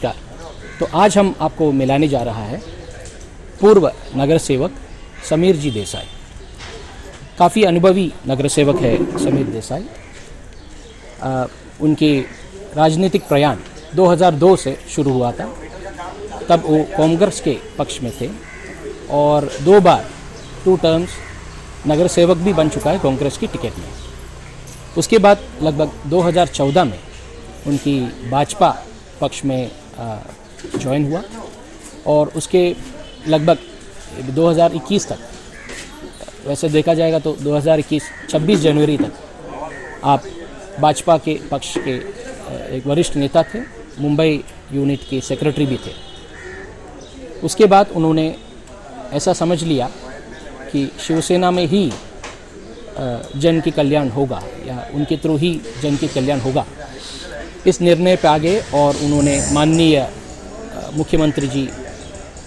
नमस्कार। तो आज हम आपको मिलाने जा रहा है पूर्व नगर सेवक समीर जी देसाई। काफ़ी अनुभवी नगर सेवक है समीर देसाई। उनके राजनीतिक प्रयाण 2002 से शुरू हुआ था। तब वो कांग्रेस के पक्ष में थे और 2 बार 2 टर्म्स नगर सेवक भी बन चुका है कांग्रेस की टिकट में। उसके बाद लगभग 2014 में उनकी भाजपा पक्ष में ज्वाइन हुआ और उसके लगभग 2021 तक, वैसे देखा जाएगा तो 2021 26 जनवरी तक आप भाजपा के पक्ष के एक वरिष्ठ नेता थे, मुंबई यूनिट के सेक्रेटरी भी थे। उसके बाद उन्होंने ऐसा समझ लिया कि शिवसेना में ही जन की कल्याण होगा या उनके थ्रू ही जन की कल्याण होगा। इस निर्णय पे आ गए और उन्होंने माननीय मुख्यमंत्री जी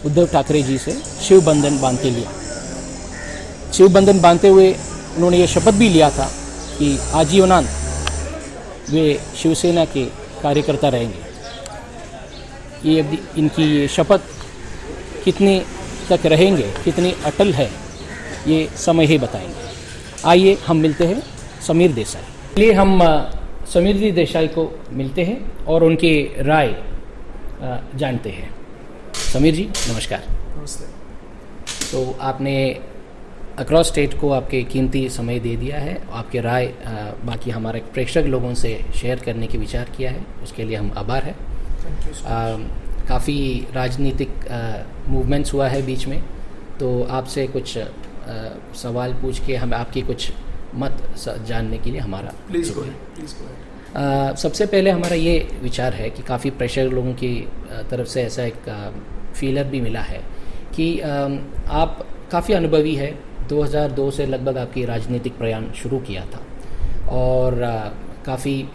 उद्धव ठाकरे जी से शिव बंधन बांध के लिया। शिव बंधन बांधते हुए उन्होंने ये शपथ भी लिया था कि आजीवनांत वे शिवसेना के कार्यकर्ता रहेंगे। ये इनकी ये शपथ कितने तक रहेंगे, कितनी अटल है, ये समय ही बताएंगे। आइए हम मिलते हैं समीर देसाई। इसलिए हम समीर जी देसाई को मिलते हैं और उनकी राय जानते हैं। समीर जी नमस्कार। नमस्ते। तो आपने अक्रॉस स्टेट को आपके कीमती समय दे दिया है, आपके राय बाकी हमारे प्रेक्षक लोगों से शेयर करने की विचार किया है, उसके लिए हम आभार है। काफ़ी राजनीतिक मूवमेंट्स हुआ है बीच में, तो आपसे कुछ सवाल पूछ के हम आपकी कुछ मत जानने के लिए हमारा प्लीज़ गो अहेड। सबसे पहले हमारा ये विचार है कि काफ़ी प्रेशर लोगों की तरफ से ऐसा एक फीलर भी मिला है कि आप काफ़ी अनुभवी है। 2002 से लगभग आपकी राजनीतिक प्रयाण शुरू किया था और काफ़ी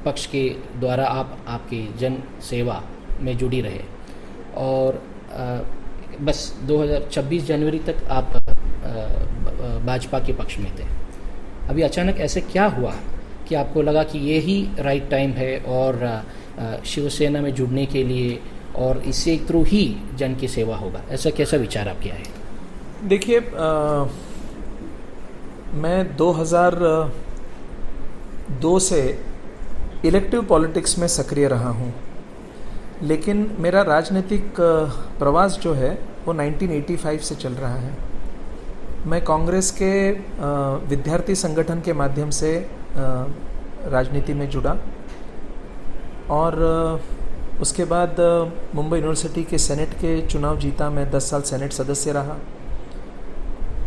पक्ष के द्वारा आप आपकी जन सेवा में जुड़ी रहे और बस 2026 जनवरी तक आप भाजपा के पक्ष में थे। अभी अचानक ऐसे क्या हुआ कि आपको लगा कि ये ही राइट टाइम है और शिवसेना में जुड़ने के लिए और इससे थ्रू ही जन की सेवा होगा? ऐसा कैसा विचार आपके आए? देखिए, मैं 2002 से इलेक्टिव पॉलिटिक्स में सक्रिय रहा हूँ, लेकिन मेरा राजनीतिक प्रवास जो है वो 1985 से चल रहा है। मैं कांग्रेस के विद्यार्थी संगठन के माध्यम से राजनीति में जुड़ा और उसके बाद मुंबई यूनिवर्सिटी के सेनेट के चुनाव जीता। मैं 10 साल सेनेट सदस्य रहा।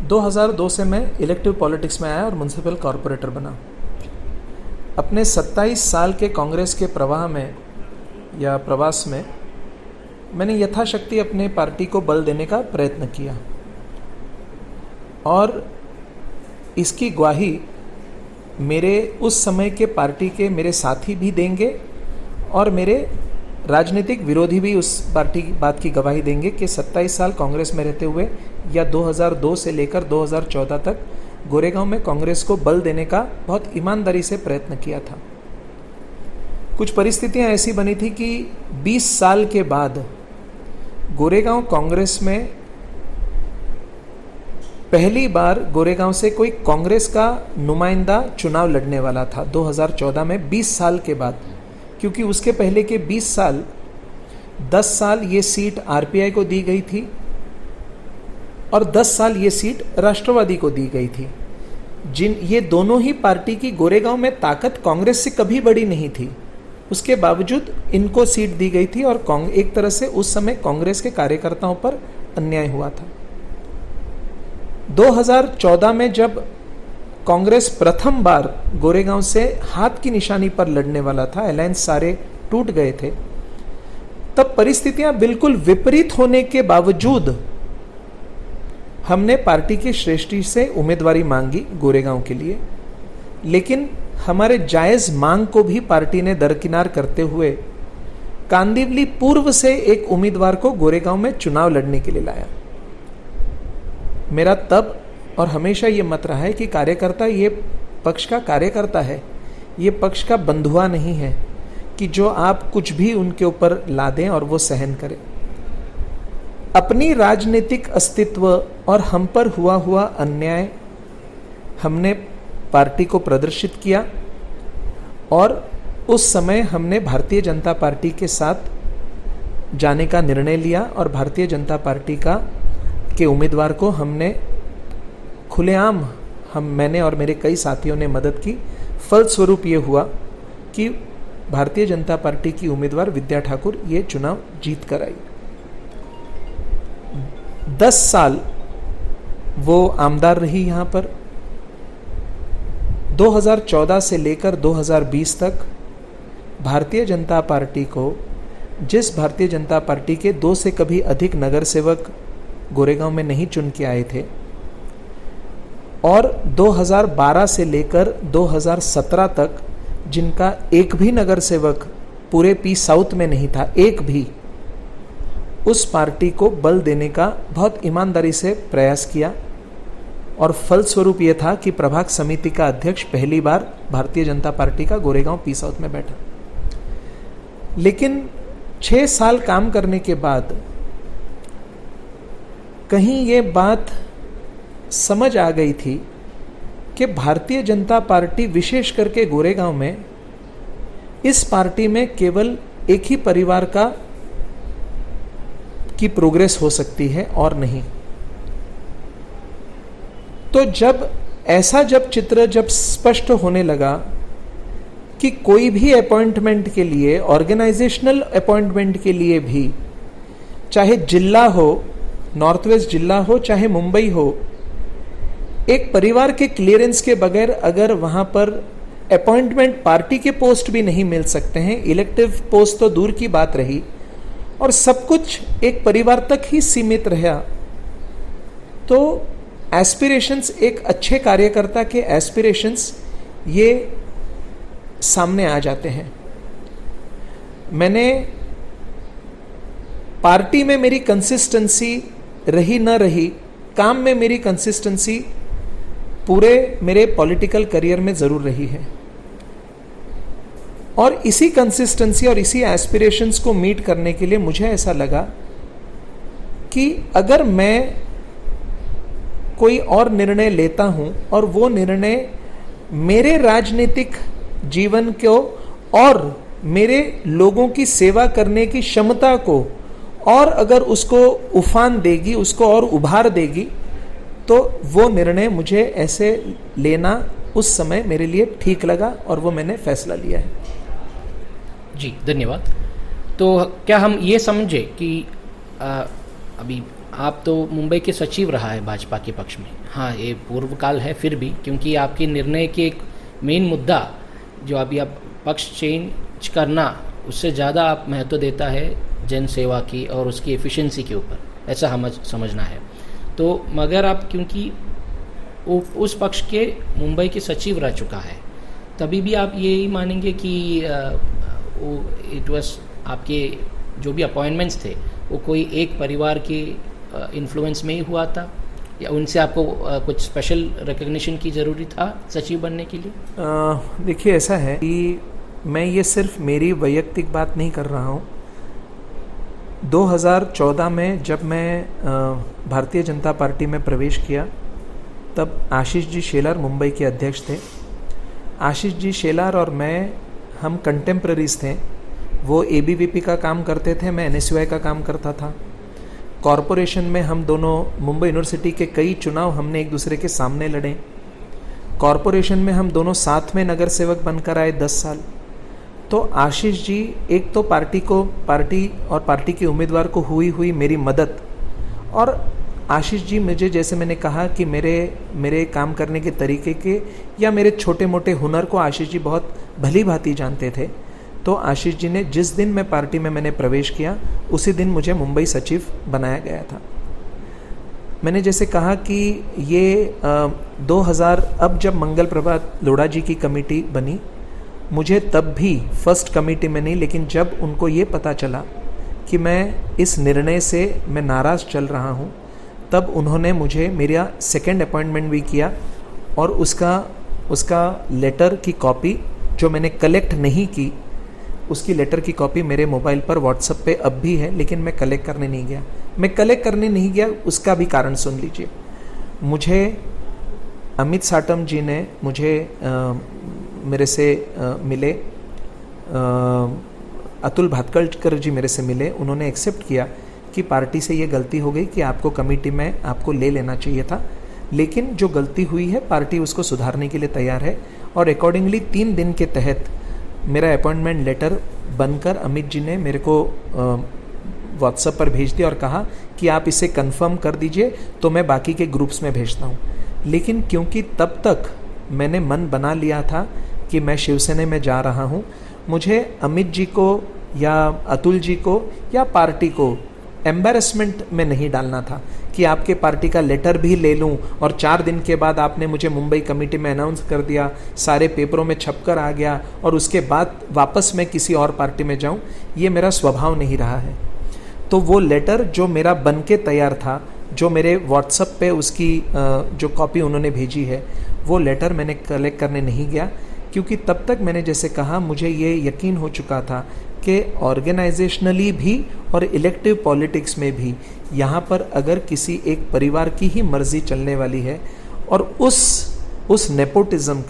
2002 से मैं इलेक्टिव पॉलिटिक्स में आया और म्युनिसिपल कॉरपोरेटर बना। अपने 27 साल के कांग्रेस के प्रवाह में या प्रवास में मैंने यथाशक्ति अपने पार्टी को बल देने का प्रयत्न किया और इसकी ग्वाही मेरे उस समय के पार्टी के मेरे साथी भी देंगे और मेरे राजनीतिक विरोधी भी उस पार्टी की बात की गवाही देंगे कि 27 साल कांग्रेस में रहते हुए या 2002 से लेकर 2014 तक गोरेगांव में कांग्रेस को बल देने का बहुत ईमानदारी से प्रयत्न किया था। कुछ परिस्थितियां ऐसी बनी थी कि 20 साल के बाद गोरेगांव कांग्रेस में पहली बार गोरेगांव से कोई कांग्रेस का नुमाइंदा चुनाव लड़ने वाला था 2014 में, 20 साल के बाद। क्योंकि उसके पहले के 20 साल 10 साल ये सीट आरपीआई को दी गई थी और 10 साल ये सीट राष्ट्रवादी को दी गई थी। ये दोनों ही पार्टी की गोरेगांव में ताकत कांग्रेस से कभी बड़ी नहीं थी, उसके बावजूद इनको सीट दी गई थी और एक तरह से उस समय कांग्रेस के कार्यकर्ताओं पर अन्याय हुआ था। 2014 में जब कांग्रेस प्रथम बार गोरेगांव से हाथ की निशानी पर लड़ने वाला था, अलायंस सारे टूट गए थे, तब परिस्थितियां बिल्कुल विपरीत होने के बावजूद हमने पार्टी की श्रेष्ठी से उम्मीदवारी मांगी गोरेगांव के लिए। लेकिन हमारे जायज मांग को भी पार्टी ने दरकिनार करते हुए कांदिवली पूर्व से एक उम्मीदवार को गोरेगांव में चुनाव लड़ने के लिए लाया। मेरा तब और हमेशा ये मत रहा है कि कार्यकर्ता ये पक्ष का कार्यकर्ता है, ये पक्ष का बंधुआ नहीं है। कि जो आप कुछ भी उनके ऊपर ला दें और वो सहन करें। अपनी राजनीतिक अस्तित्व और हम पर हुआ अन्याय हमने पार्टी को प्रदर्शित किया और उस समय हमने भारतीय जनता पार्टी के साथ जाने का निर्णय लिया और भारतीय जनता पार्टी के उम्मीदवार को हमने खुलेआम मैंने और मेरे कई साथियों ने मदद की। फलस्वरूप ये हुआ कि भारतीय जनता पार्टी की उम्मीदवार विद्या ठाकुर ये चुनाव जीत कर आई। 10 साल वो आमदार रही यहाँ पर। 2014 से लेकर 2020 तक भारतीय जनता पार्टी को, जिस भारतीय जनता पार्टी के 2 से कभी अधिक नगर सेवक गोरेगांव में नहीं चुन के आए थे, और 2012 से लेकर 2017 तक जिनका एक भी नगर सेवक पूरे पी साउथ में नहीं था, एक भी, उस पार्टी को बल देने का बहुत ईमानदारी से प्रयास किया और फलस्वरूप ये था कि प्रभाग समिति का अध्यक्ष पहली बार भारतीय जनता पार्टी का गोरेगांव पी साउथ में बैठा। लेकिन 6 साल काम करने के बाद कहीं ये बात समझ आ गई थी कि भारतीय जनता पार्टी, विशेष करके गोरेगांव में, इस पार्टी में केवल एक ही परिवार की प्रोग्रेस हो सकती है और नहीं। तो जब चित्र स्पष्ट होने लगा कि कोई भी अपॉइंटमेंट के लिए, ऑर्गेनाइजेशनल अपॉइंटमेंट के लिए भी, चाहे जिला हो, नॉर्थ वेस्ट जिला हो, चाहे मुंबई हो, एक परिवार के क्लियरेंस के बगैर अगर वहां पर अपॉइंटमेंट, पार्टी के पोस्ट भी नहीं मिल सकते हैं, इलेक्टिव पोस्ट तो दूर की बात रही, और सब कुछ एक परिवार तक ही सीमित रहा, तो एस्पिरेशंस, एक अच्छे कार्यकर्ता के एस्पिरेशंस ये सामने आ जाते हैं। मैंने पार्टी में मेरी कंसिस्टेंसी रही न रही, काम में मेरी कंसिस्टेंसी पूरे मेरे पॉलिटिकल करियर में जरूर रही है, और इसी कंसिस्टेंसी और इसी एस्पिरेशंस को मीट करने के लिए मुझे ऐसा लगा कि अगर मैं कोई और निर्णय लेता हूं और वो निर्णय मेरे राजनीतिक जीवन को और मेरे लोगों की सेवा करने की क्षमता को और अगर उसको उफान देगी, उसको और उभार देगी, तो वो निर्णय मुझे ऐसे लेना उस समय मेरे लिए ठीक लगा और वो मैंने फैसला लिया है। जी, धन्यवाद। तो क्या हम ये समझे कि अभी आप तो मुंबई के सचिव रहा है भाजपा के पक्ष में, हाँ ये पूर्व काल है फिर भी, क्योंकि आपके निर्णय के एक मेन मुद्दा जो अभी आप पक्ष चेंज करना, उससे ज़्यादा आप महत्व देता है जन सेवा की और उसकी एफिशिएंसी के ऊपर, ऐसा हम समझना है। तो मगर आप क्योंकि उस पक्ष के मुंबई के सचिव रह चुका है, तभी भी आप यही मानेंगे कि इट वाज, आपके जो भी अपॉइंटमेंट्स थे वो कोई एक परिवार के इन्फ्लुएंस में ही हुआ था, या उनसे आपको कुछ स्पेशल रिकग्निशन की ज़रूरी था सचिव बनने के लिए? देखिए, ऐसा है कि मैं ये सिर्फ मेरी वैयक्तिक बात नहीं कर रहा हूँ। 2014 में जब मैं भारतीय जनता पार्टी में प्रवेश किया, तब आशीष जी शेलार मुंबई के अध्यक्ष थे। आशीष जी शेलार और मैं, हम कंटेम्प्रेरीज थे। वो एबीवीपी का काम करते थे, मैं एनएसयूआई का काम करता था। कॉरपोरेशन में हम दोनों, मुंबई यूनिवर्सिटी के कई चुनाव हमने एक दूसरे के सामने लड़े। कॉरपोरेशन में हम दोनों साथ में नगर सेवक बनकर आए 10 साल। तो आशीष जी, एक तो पार्टी और पार्टी के उम्मीदवार को हुई मेरी मदद, और आशीष जी मुझे, जैसे मैंने कहा कि मेरे काम करने के तरीके के या मेरे छोटे मोटे हुनर को आशीष जी बहुत भली भांति जानते थे। तो आशीष जी ने, जिस दिन मैं पार्टी में मैंने प्रवेश किया, उसी दिन मुझे मुंबई सचिव बनाया गया था। मैंने जैसे कहा कि ये 2000, अब जब मंगल प्रभात लोढ़ा जी की कमेटी बनी, मुझे तब भी फर्स्ट कमेटी में नहीं, लेकिन जब उनको ये पता चला कि मैं इस निर्णय से मैं नाराज़ चल रहा हूँ, तब उन्होंने मुझे मेरा सेकंड अपॉइंटमेंट भी किया, और उसका लेटर की कॉपी जो मैंने कलेक्ट नहीं की, उसकी लेटर की कॉपी मेरे मोबाइल पर व्हाट्सएप पे अब भी है, लेकिन मैं कलेक्ट करने नहीं गया। मैं कलेक्ट करने नहीं गया, उसका भी कारण सुन लीजिए। मुझे अमित साटम जी ने मेरे से मिले, अतुल भातखळकर जी मेरे से मिले। उन्होंने एक्सेप्ट किया कि पार्टी से ये गलती हो गई कि आपको कमेटी में आपको ले लेना चाहिए था, लेकिन जो गलती हुई है पार्टी उसको सुधारने के लिए तैयार है। और अकॉर्डिंगली 3 दिन के तहत मेरा अपॉइंटमेंट लेटर बनकर अमित जी ने मेरे को व्हाट्सएप पर भेज दिया और कहा कि आप इसे कंफर्म कर दीजिए तो मैं बाकी के ग्रुप्स में भेजता हूँ। लेकिन क्योंकि तब तक मैंने मन बना लिया था कि मैं शिवसेना में जा रहा हूँ, मुझे अमित जी को या अतुल जी को या पार्टी को एम्बैरेसमेंट में नहीं डालना था कि आपके पार्टी का लेटर भी ले लूं और 4 दिन के बाद आपने मुझे मुंबई कमेटी में अनाउंस कर दिया, सारे पेपरों में छपकर आ गया और उसके बाद वापस मैं किसी और पार्टी में जाऊं। ये मेरा स्वभाव नहीं रहा है। तो वो लेटर जो मेरा बन के तैयार था, जो मेरे व्हाट्सएप पे उसकी जो कॉपी उन्होंने भेजी है, वो लेटर मैंने कलेक्ट करने नहीं गया, क्योंकि तब तक मैंने जैसे कहा मुझे ये यकीन हो चुका था कि ऑर्गेनाइजेशनली भी और इलेक्टिव पॉलिटिक्स में भी यहाँ पर अगर किसी एक परिवार की ही मर्जी चलने वाली है और उस नेपोटिज्म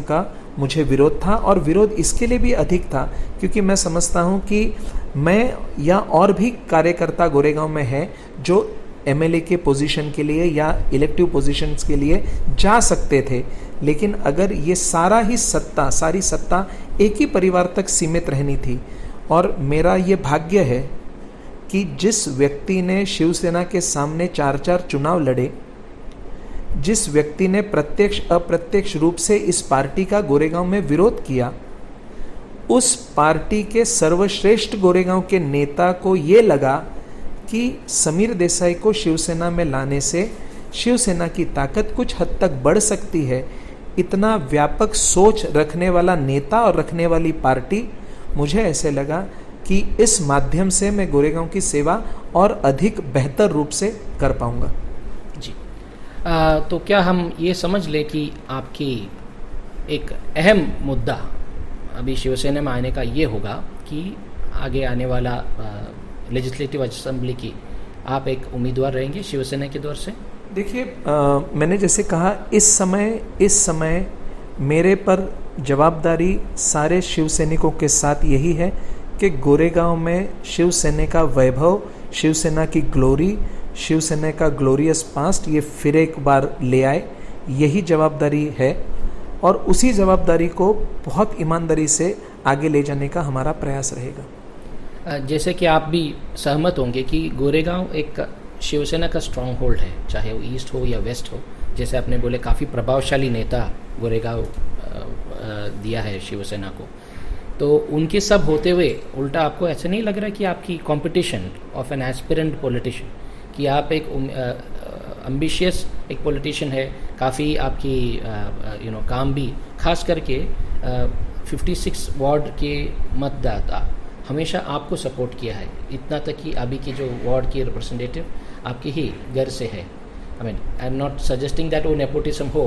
का मुझे विरोध था। और विरोध इसके लिए भी अधिक था क्योंकि मैं समझता हूँ कि मैं या और भी कार्यकर्ता गोरेगांव में हैं जो एमएलए के पोजीशन के लिए या इलेक्टिव पोजीशंस के लिए जा सकते थे, लेकिन अगर ये सारी सत्ता एक ही परिवार तक सीमित रहनी थी। और मेरा ये भाग्य है कि जिस व्यक्ति ने शिवसेना के सामने 4 चुनाव लड़े, जिस व्यक्ति ने प्रत्यक्ष अप्रत्यक्ष रूप से इस पार्टी का गोरेगांव में विरोध किया, उस पार्टी के सर्वश्रेष्ठ गोरेगांव के नेता को ये लगा कि समीर देसाई को शिवसेना में लाने से शिवसेना की ताकत कुछ हद तक बढ़ सकती है। इतना व्यापक सोच रखने वाला नेता और रखने वाली पार्टी, मुझे ऐसे लगा कि इस माध्यम से मैं गोरेगांव की सेवा और अधिक बेहतर रूप से कर पाऊंगा। जी, तो क्या हम ये समझ लें कि आपकी एक अहम मुद्दा अभी शिवसेना में आने का ये होगा कि आगे आने वाला लेजिस्लेटिव असेंबली की आप एक उम्मीदवार रहेंगे शिवसेना के दौर से? देखिए, मैंने जैसे कहा इस समय मेरे पर जवाबदारी सारे शिवसैनिकों के साथ यही है कि गोरेगांव में शिवसेना का वैभव, शिवसेना की ग्लोरी, शिवसेना का ग्लोरियस पास्ट ये फिर एक बार ले आए। यही जवाबदारी है और उसी जवाबदारी को बहुत ईमानदारी से आगे ले जाने का हमारा प्रयास रहेगा। जैसे कि आप भी सहमत होंगे कि गोरेगांव एक शिवसेना का स्ट्रॉन्ग होल्ड है, चाहे वो ईस्ट हो या वेस्ट हो। जैसे आपने बोले काफ़ी प्रभावशाली नेता गोरेगांव दिया है शिवसेना को, तो उनके सब होते हुए उल्टा आपको ऐसा नहीं लग रहा कि आपकी competition of an aspirant politician, कि आप एक एम्बिशियस एक पॉलिटिशियन है, काफ़ी आपकी काम भी, खास करके 56 वार्ड के मतदाता हमेशा आपको सपोर्ट किया है, इतना तक कि अभी की जो वार्ड की रिप्रेजेंटेटिव आपके ही घर से है। I am not suggesting that वो नेपोटिज्म हो,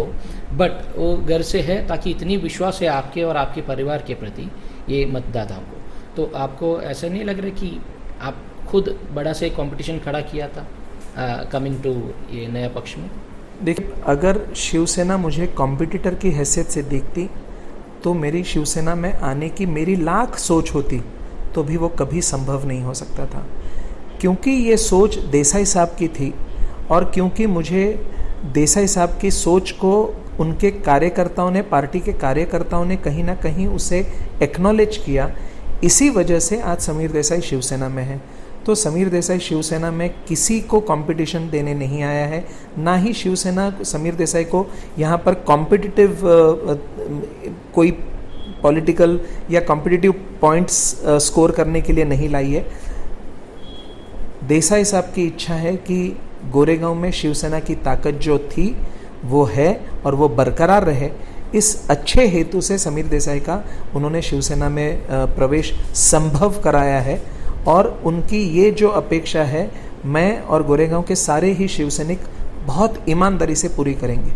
बट वो घर से है, ताकि इतनी विश्वास है आपके और आपके परिवार के प्रति ये मतदाताओं को। तो आपको ऐसा नहीं लग रहा कि आप खुद बड़ा से कंपटीशन खड़ा किया था कमिंग टू ये नया पक्ष में? देखिए, अगर शिवसेना मुझे कॉम्पिटिटर की हैसियत से देखती तो मेरी शिवसेना में आने की मेरी लाख सोच होती तो भी वो कभी संभव नहीं हो सकता था, क्योंकि ये सोच देसाई साहब की थी और क्योंकि मुझे देसाई साहब की सोच को उनके कार्यकर्ताओं ने, पार्टी के कार्यकर्ताओं ने कहीं ना कहीं उसे एक्नॉलेज किया। इसी वजह से आज समीर देसाई शिवसेना में है। तो समीर देसाई शिवसेना में किसी को कंपटीशन देने नहीं आया है, ना ही शिवसेना समीर देसाई को यहाँ पर कॉम्पिटिटिव कोई पॉलिटिकल या कॉम्पिटिटिव पॉइंट्स स्कोर करने के लिए नहीं लाई है। देसाई साहब की इच्छा है कि गोरेगांव में शिवसेना की ताकत जो थी वो है और वो बरकरार रहे। इस अच्छे हेतु से समीर देसाई का उन्होंने शिवसेना में प्रवेश संभव कराया है और उनकी ये जो अपेक्षा है, मैं और गोरेगांव के सारे ही शिवसैनिक बहुत ईमानदारी से पूरी करेंगे।